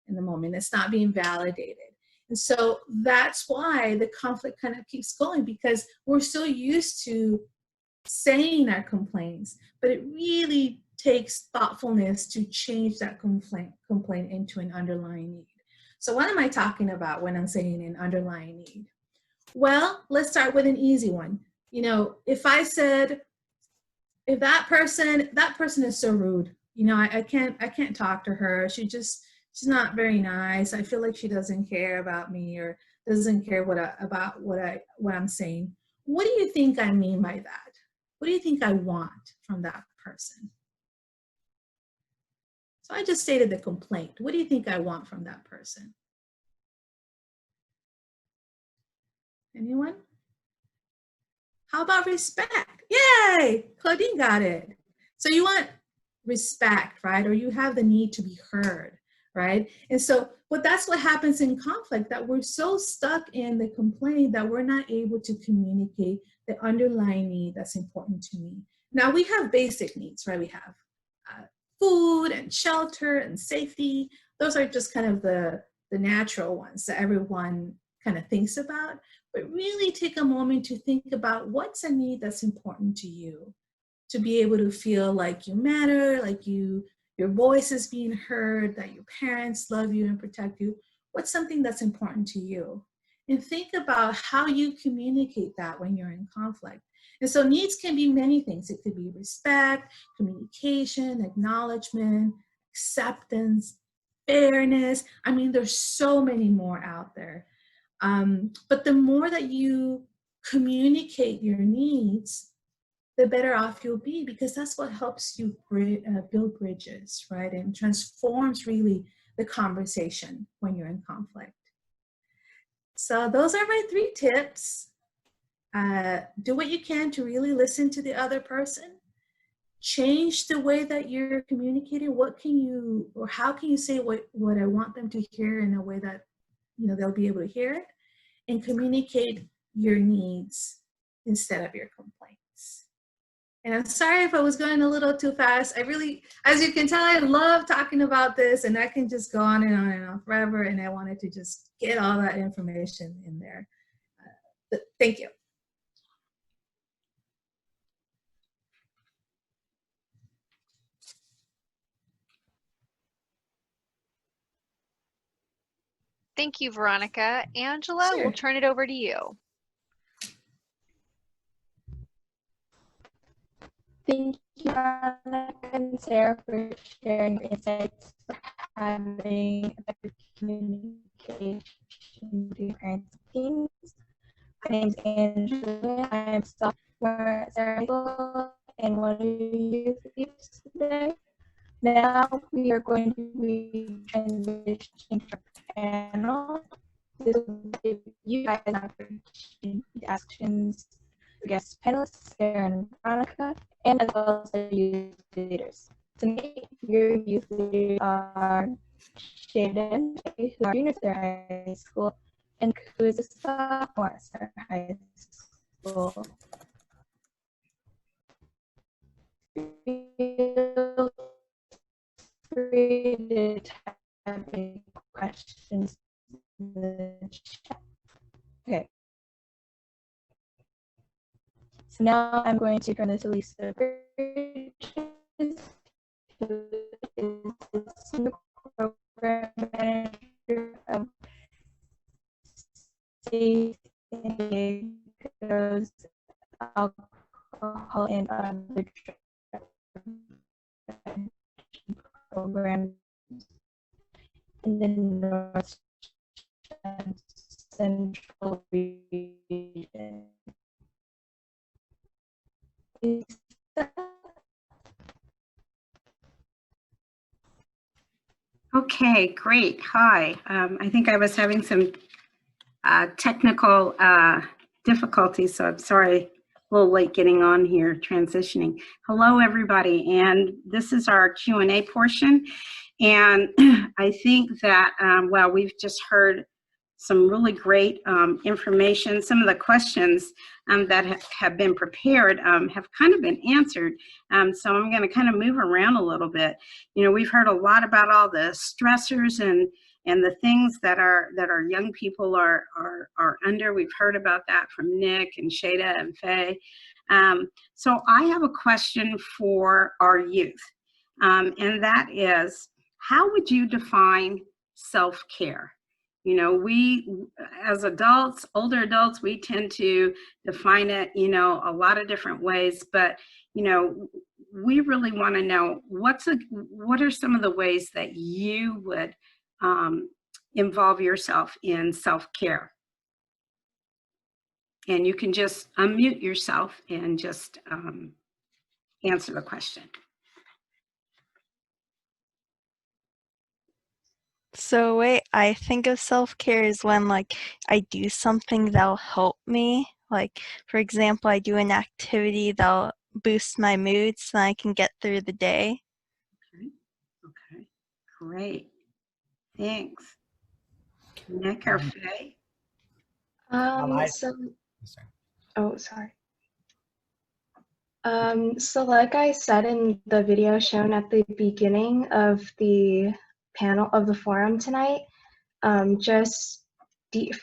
in the moment, it's not being validated. And so that's why the conflict kind of keeps going, because we're so used to saying our complaints, but it really takes thoughtfulness to change that complaint into an underlying need. So what am I talking about when I'm saying an underlying need? Well, let's start with an easy one. You know, if I said, if that person is so rude, you know, I can't talk to her. She's not very nice. I feel like she doesn't care about me or doesn't care about what I'm saying. What do you think I mean by that? What do you think I want from that person? So I just stated the complaint. What do you think I want from that person? Anyone? How about respect? Yay! Claudine got it. So you want respect, right? Or you have the need to be heard, right? And so, but that's what happens in conflict, that we're so stuck in the complaint that we're not able to communicate the underlying need that's important to me. Now we have basic needs, right? We have food and shelter and safety. Those are just kind of the natural ones that everyone kind of thinks about. But really take a moment to think about what's a need that's important to you, to be able to feel like you matter, like your voice is being heard, that your parents love you and protect you. What's something that's important to you? And think about how you communicate that when you're in conflict. And so needs can be many things. It could be respect, communication, acknowledgement, acceptance, fairness. I mean, there's so many more out there. But the more that you communicate your needs, the better off you'll be, because that's what helps you build bridges, right? And transforms really the conversation when you're in conflict. So those are my 3 tips. Do what you can to really listen to the other person. Change the way that you're communicating. What can you, or how can you say what I want them to hear in a way that, you know, they'll be able to hear it, and communicate your needs instead of your complaints. And I'm sorry if I was going a little too fast. I really, as you can tell, I love talking about this, and I can just go on and on and on forever, and I wanted to just get all that information in there. Thank you. Thank you, Veronica. Angela, Sure. we'll turn it over to you. Thank you, Veronica and Sarah, for sharing your insights, for having effective communication with your parents and teams. My name is Angela. I'm a sophomore at Serra and one of your youth leaders today. Now we are going to be transitioning to our panel. This will give you guys an opportunity to ask questions to guest panelists, Sarah and Veronica, and as well as our youth leaders. Tonight, your youth leaders are Shaden, who are juniors at high school, and who is a sophomore at Serra High School. Feel free to type any questions in the chat. Okay. So now I'm going to turn this to Lisa Bridges, who is the Senior Program Manager of Safe Indigo's Alcohol and Other Programs in the North Central region. Okay, great. Hi. I think I was having some technical difficulties, so I'm sorry, a little late getting on here, transitioning. Hello, everybody, and this is our Q&A portion. And I think that, well, we've just heard some really great information. Some of the questions that have been prepared have kind of been answered. So I'm going to kind of move around a little bit. You know, we've heard a lot about all the stressors and the things that our young people are under. We've heard about that from Nick and Shada and Faye. So I have a question for our youth, and that is, how would you define self-care? You know, we, as adults, older adults, we tend to define it, you know, a lot of different ways, but, you know, we really want to know what are some of the ways that you would involve yourself in self-care. And you can just unmute yourself and just answer the question. So wait, I think of self-care is when like I do something that'll help me. Like for example, I do an activity that'll boost my mood so I can get through the day. Okay, great. Thanks. Nick or Faye? Oh, sorry. So like I said in the video shown at the beginning of the panel of the forum tonight, just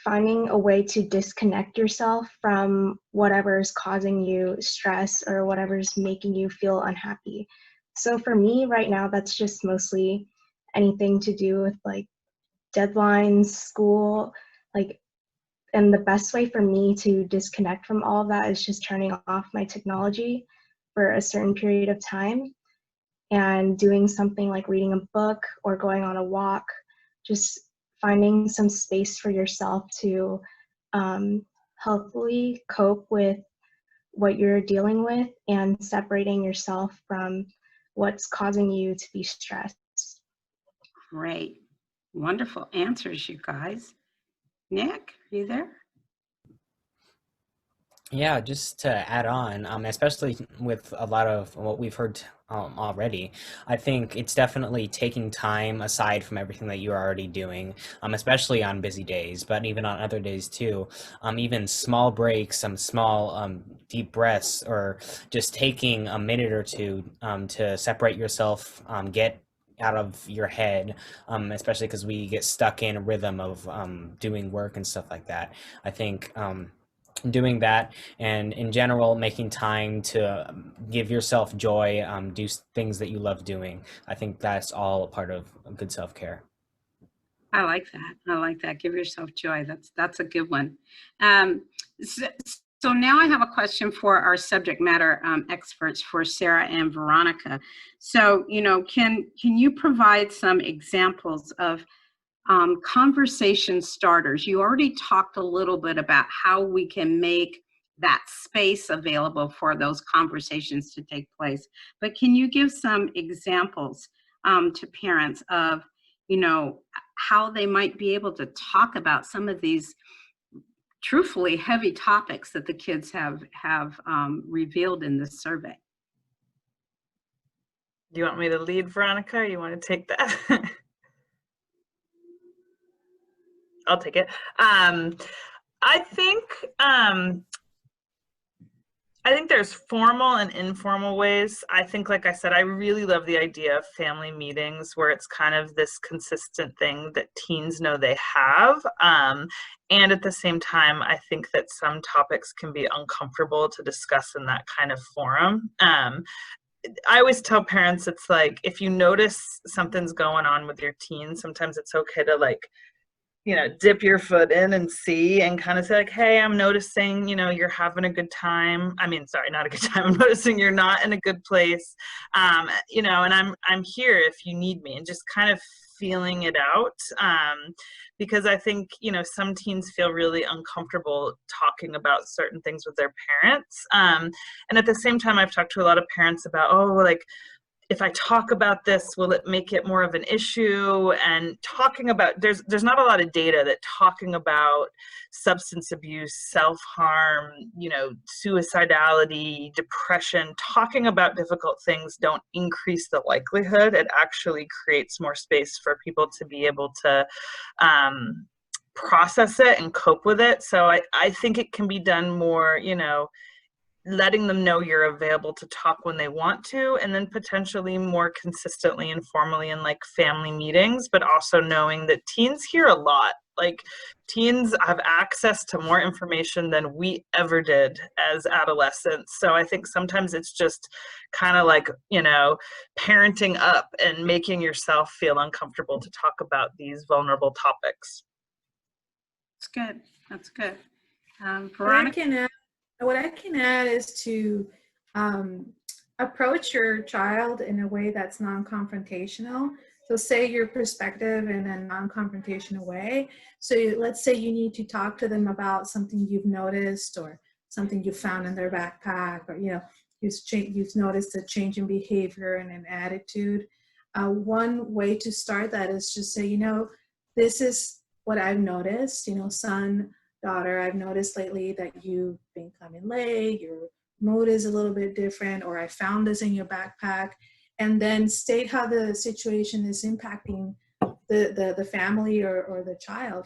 finding a way to disconnect yourself from whatever is causing you stress or whatever's making you feel unhappy. So for me right now, that's just mostly anything to do with like deadlines, school, like, and the best way for me to disconnect from all of that is just turning off my technology for a certain period of time and doing something like reading a book or going on a walk, just finding some space for yourself to healthily cope with what you're dealing with and separating yourself from what's causing you to be stressed. Great. Wonderful answers, you guys. Nick, are you there? Yeah, just to add on, especially with a lot of what we've heard already, I think it's definitely taking time aside from everything that you're already doing, especially on busy days, but even on other days too. Even small breaks, some small deep breaths, or just taking a minute or two to separate yourself, get out of your head, especially because we get stuck in a rhythm of doing work and stuff like that. I think doing that, and in general making time to give yourself joy, do things that you love doing, I think that's all a part of good self-care. I like that. I like that. Give yourself joy. That's a good one. So now I have a question for our subject matter experts, for Serra and Veronica. So, can you provide some examples of conversation starters? You already talked a little bit about how we can make that space available for those conversations to take place. But can you give some examples to parents of, how they might be able to talk about some of these truthfully heavy topics that the kids have revealed in this survey? Do you want me to lead, Veronica, or you want to take that? I'll take it. I think there's formal and informal ways. I think, like I said, I really love the idea of family meetings where it's kind of this consistent thing that teens know they have. And at the same time, I think that some topics can be uncomfortable to discuss in that kind of forum. I always tell parents, it's like, if you notice something's going on with your teen, sometimes it's okay to dip your foot in and see, and kind of say like, hey, I'm noticing, you're having a good time. I mean, sorry, not a good time. I'm noticing you're not in a good place. And I'm here if you need me, and just kind of feeling it out. Because I think, some teens feel really uncomfortable talking about certain things with their parents. And at the same time, I've talked to a lot of parents about, if I talk about this, will it make it more of an issue? And talking about, there's not a lot of data that talking about substance abuse, self-harm, suicidality, depression, talking about difficult things don't increase the likelihood. It actually creates more space for people to be able to process it and cope with it. So I think it can be done more, letting them know you're available to talk when they want to, and then potentially more consistently and formally in like family meetings, but also knowing that teens hear a lot. Like, teens have access to more information than we ever did as adolescents. So I think sometimes it's just kind of like, parenting up and making yourself feel uncomfortable to talk about these vulnerable topics. That's good. That's good. Veronica? What I can add is to approach your child in a way that's non-confrontational. So say your perspective in a non-confrontational way. So let's say you need to talk to them about something you've noticed or something you found in their backpack, or you've noticed a change in behavior and an attitude. One way to start that is just say, this is what I've noticed, son, daughter, I've noticed lately that you've been coming late, your mood is a little bit different, or I found this in your backpack, and then state how the situation is impacting the family or the child,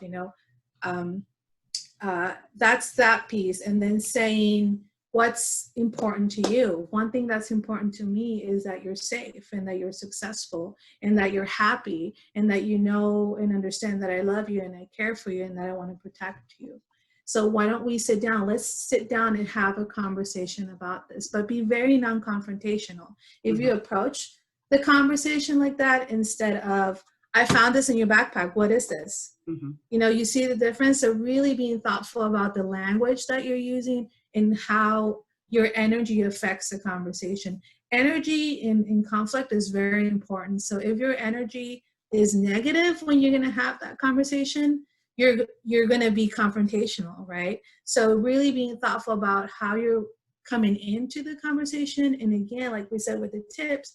that's that piece. And then saying, what's important to you. One thing that's important to me is that you're safe and that you're successful and that you're happy and that you know and understand that I love you and I care for you and that I want to protect you. So why don't we sit down? Let's sit down and have a conversation about this, but be very non-confrontational. If you approach the conversation like that instead of, I found this in your backpack, what is this? You know, you see the difference. So really being thoughtful about the language that you're using and how your energy affects the conversation. Energy in conflict is very important. So if your energy is negative when you're going to have that conversation, you're going to be confrontational, right? So really being thoughtful about how you're coming into the conversation. And again, like we said with the tips,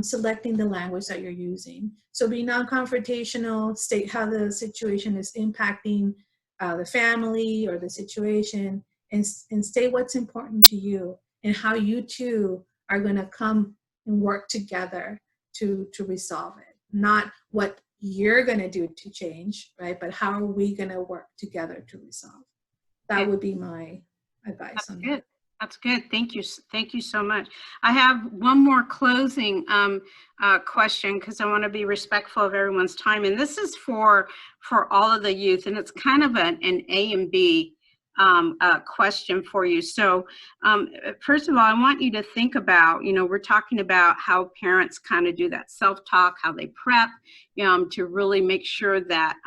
selecting the language that you're using. So be non-confrontational, state how the situation is impacting the family or the situation, and state what's important to you and how you two are going to come and work together to resolve it. Not what you're going to do to change, right? But how are we going to work together to resolve? That would be my advice on that. That's good. Thank you. Thank you so much. I have one more closing question because I want to be respectful of everyone's time. And this is for all of the youth. And it's kind of an A and B question for you. So first of all, I want you to think about, you know, we're talking about how parents kind of do that self-talk, how they prep to really make sure that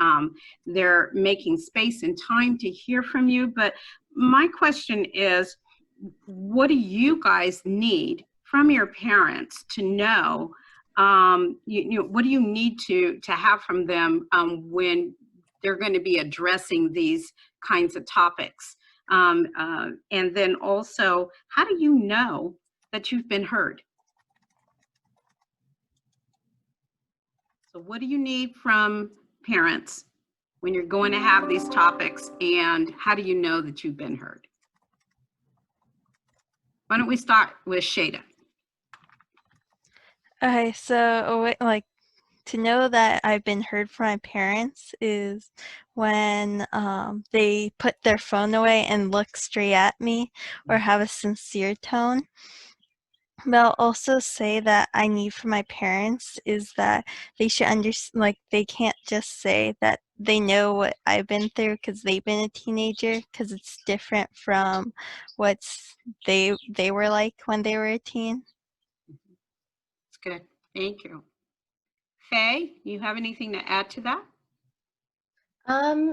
they're making space and time to hear from you. But my question is, what do you guys need from your parents to know? What do you need to have from them when they're going to be addressing these kinds of topics? And then also, how do you know that you've been heard? So what do you need from parents when you're going to have these topics, and how do you know that you've been heard? Why don't we start with Shada? Okay, so like to know that I've been heard from my parents is when they put their phone away and look straight at me or have a sincere tone. But I'll also say that I need from my parents is that they should understand, like they can't just say that they know what I've been through because they've been a teenager, because it's different from what's they were like when they were a teen. That's good. Thank you. Faye, you have anything to add to that?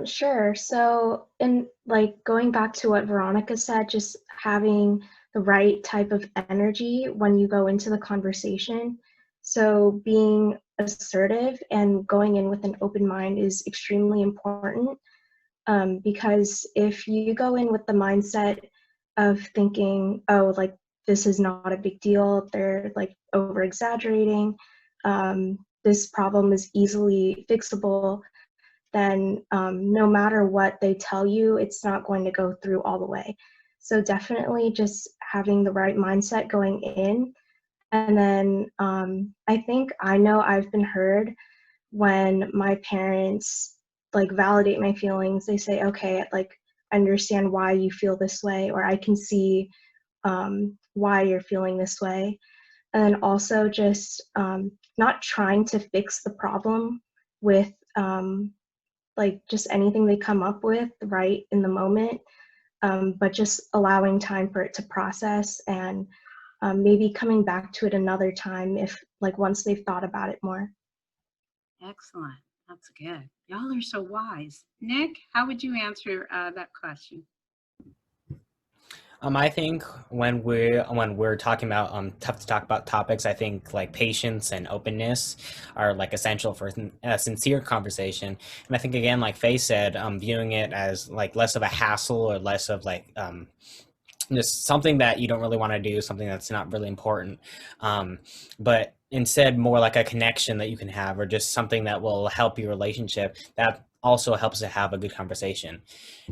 Sure. So, in like going back to what Veronica said, just having the right type of energy when you go into the conversation. So, being assertive and going in with an open mind is extremely important, because if you go in with the mindset of thinking, oh, like this is not a big deal, they're like over exaggerating, this problem is easily fixable, then no matter what they tell you, it's not going to go through all the way. So definitely just having the right mindset going in. And then I think I know I've been heard when my parents like validate my feelings. They say, okay, like I understand why you feel this way, or I can see why you're feeling this way. And then also just not trying to fix the problem with like just anything they come up with right in the moment, but just allowing time for it to process, and maybe coming back to it another time if like once they've thought about it more. Excellent. That's good. Y'all are so wise. Nick, how would you answer that question? I think when we're talking about tough to talk about topics, I think like patience and openness are like essential for a sincere conversation. And I think again, like Faye said, viewing it as like less of a hassle or less of like just something that you don't really want to do, something that's not really important, but instead more like a connection that you can have, or just something that will help your relationship, that also helps to have a good conversation.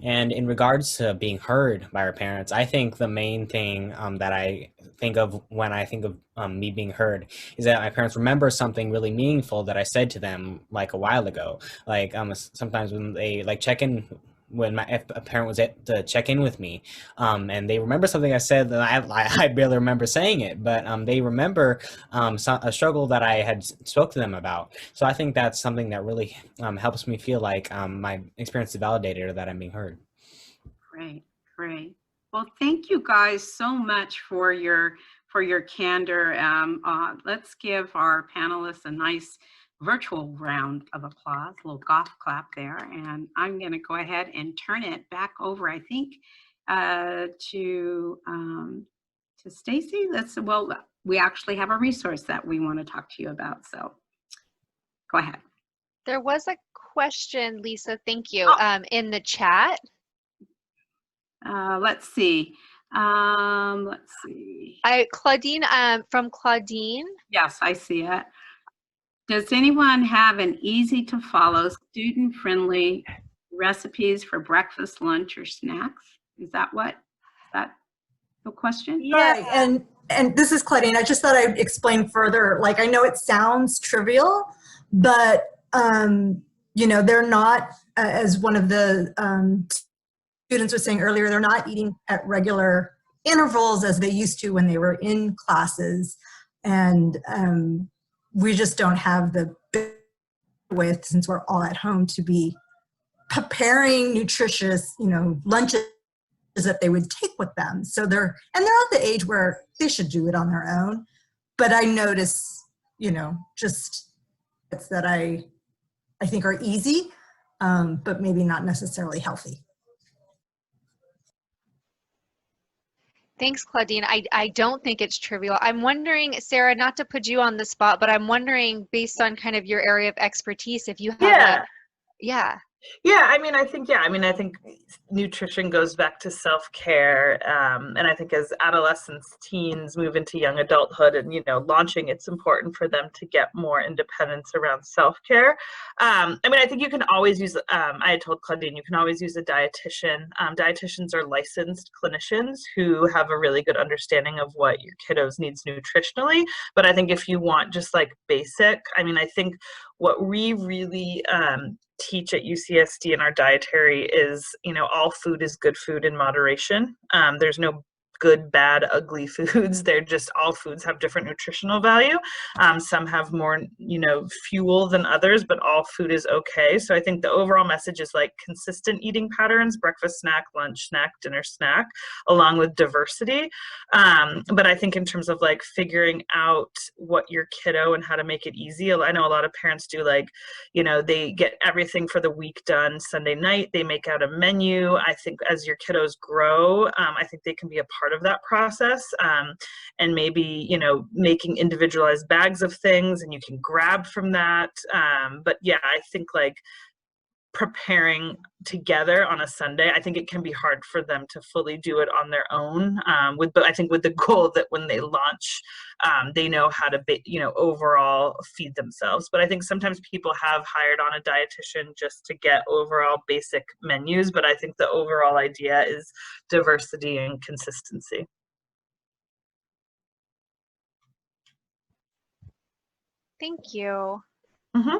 And in regards to being heard by our parents, I think the main thing that I think of when I think of me being heard is that my parents remember something really meaningful that I said to them like a while ago. Like sometimes when they like check in if a parent was to check in with me, and they remember something I said that I barely remember saying it, but they remember a struggle that I had spoke to them about. So I think that's something that really helps me feel like my experience is validated, or that I'm being heard. Great, great. Well, thank you guys so much for your candor. Let's give our panelists a nice virtual round of applause, a little golf clap there. And I'm going to go ahead and turn it back over, I think, to Stacy. Well, we actually have a resource that we want to talk to you about. So go ahead. There was a question, Lisa, thank you, in the chat. Let's see. Claudine, from Claudine. Yes, I see it. Does anyone have an easy to follow, student-friendly recipes for breakfast, lunch, or snacks? Is that the question? Yeah, and this is Claudine. I just thought I'd explain further. Like, I know it sounds trivial, but you know, they're not, as one of the students was saying earlier, they're not eating at regular intervals as they used to when they were in classes. And we just don't have the bandwidth, since we're all at home, to be preparing nutritious, you know, lunches that they would take with them. So they're at the age where they should do it on their own. But I notice, you know, just that I think are easy, but maybe not necessarily healthy. Thanks, Claudine. I don't think it's trivial. I'm wondering, Sarah, not to put you on the spot, but I'm wondering, based on kind of your area of expertise, if you have Yeah, I mean, I think nutrition goes back to self-care, and I think as adolescents, teens move into young adulthood and, you know, launching, it's important for them to get more independence around self-care. I mean, I think you can always use, I had told Claudine, you can always use a dietitian. Dietitians are licensed clinicians who have a really good understanding of what your kiddos needs nutritionally. But I think if you want just like basic, I mean, I think what we really teach at UCSD in our dietary is, you know, all food is good food in moderation. There's no good, bad, ugly foods. They're just, all foods have different nutritional value. Some have more, you know, fuel than others, but all food is okay. So I think the overall message is like consistent eating patterns, breakfast, snack, lunch, snack, dinner, snack, along with diversity. But I think in terms of like figuring out what your kiddo and how to make it easy, I know a lot of parents do, like, you know, they get everything for the week done Sunday night, they make out a menu. I think as your kiddos grow, I think they can be a part of that process, and maybe, you know, making individualized bags of things and you can grab from that. But yeah, I think like preparing together on a Sunday, I think it can be hard for them to fully do it on their own, but I think with the goal that when they launch, they know how to you know, overall feed themselves. But I think sometimes people have hired on a dietitian just to get overall basic menus, but I think the overall idea is diversity and consistency. Thank you. Mm-hmm.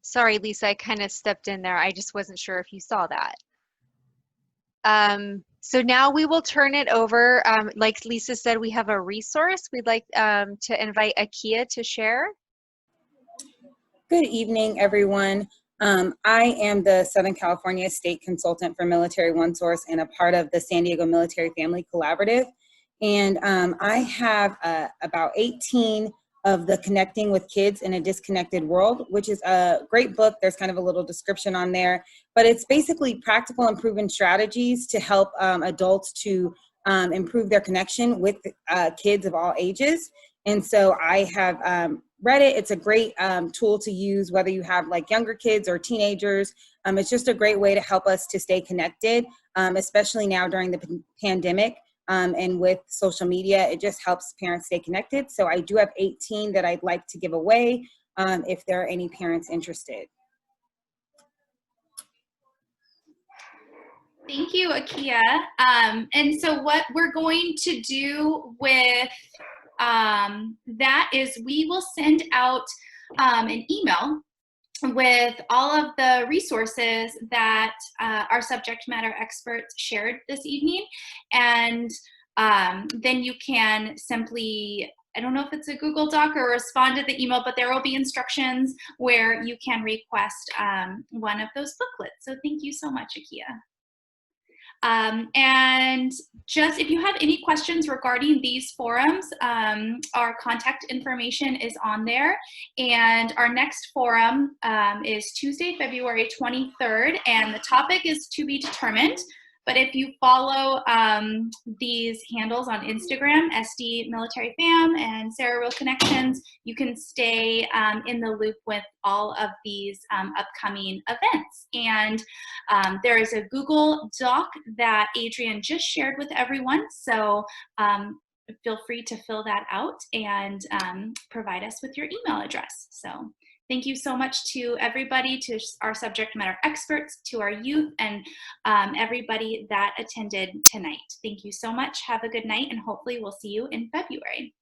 Sorry, Lisa, I kind of stepped in there. I just wasn't sure if you saw that. So now we will turn it over. Like Lisa said, we have a resource. We'd like to invite Akia to share. Good evening, everyone. I am the Southern California State Consultant for Military OneSource and a part of the San Diego Military Family Collaborative. And I have about 18 of the Connecting with Kids in a Disconnected World, which is a great book. There's kind of a little description on there, but it's basically practical and proven strategies to help adults to improve their connection with kids of all ages. And so I have read it. It's a great tool to use, whether you have like younger kids or teenagers. It's just a great way to help us to stay connected, especially now during the pandemic. And with social media, it just helps parents stay connected. So I do have 18 that I'd like to give away if there are any parents interested. Thank you, Akia. And so what we're going to do with that is we will send out an email with all of the resources that our subject matter experts shared this evening. And then you can simply, I don't know if it's a Google Doc or respond to the email, but there will be instructions where you can request one of those booklets. So thank you so much, Akia. And just if you have any questions regarding these forums, our contact information is on there. And our next forum is Tuesday, February 23rd, and the topic is to be determined. But if you follow these handles on Instagram, SD Military Fam and Serra Real Connections, you can stay in the loop with all of these upcoming events. And there is a Google Doc that Adrian just shared with everyone. So feel free to fill that out and provide us with your email address. So thank you so much to everybody, to our subject matter experts, to our youth, and everybody that attended tonight. Thank you so much. Have a good night, and hopefully we'll see you in February.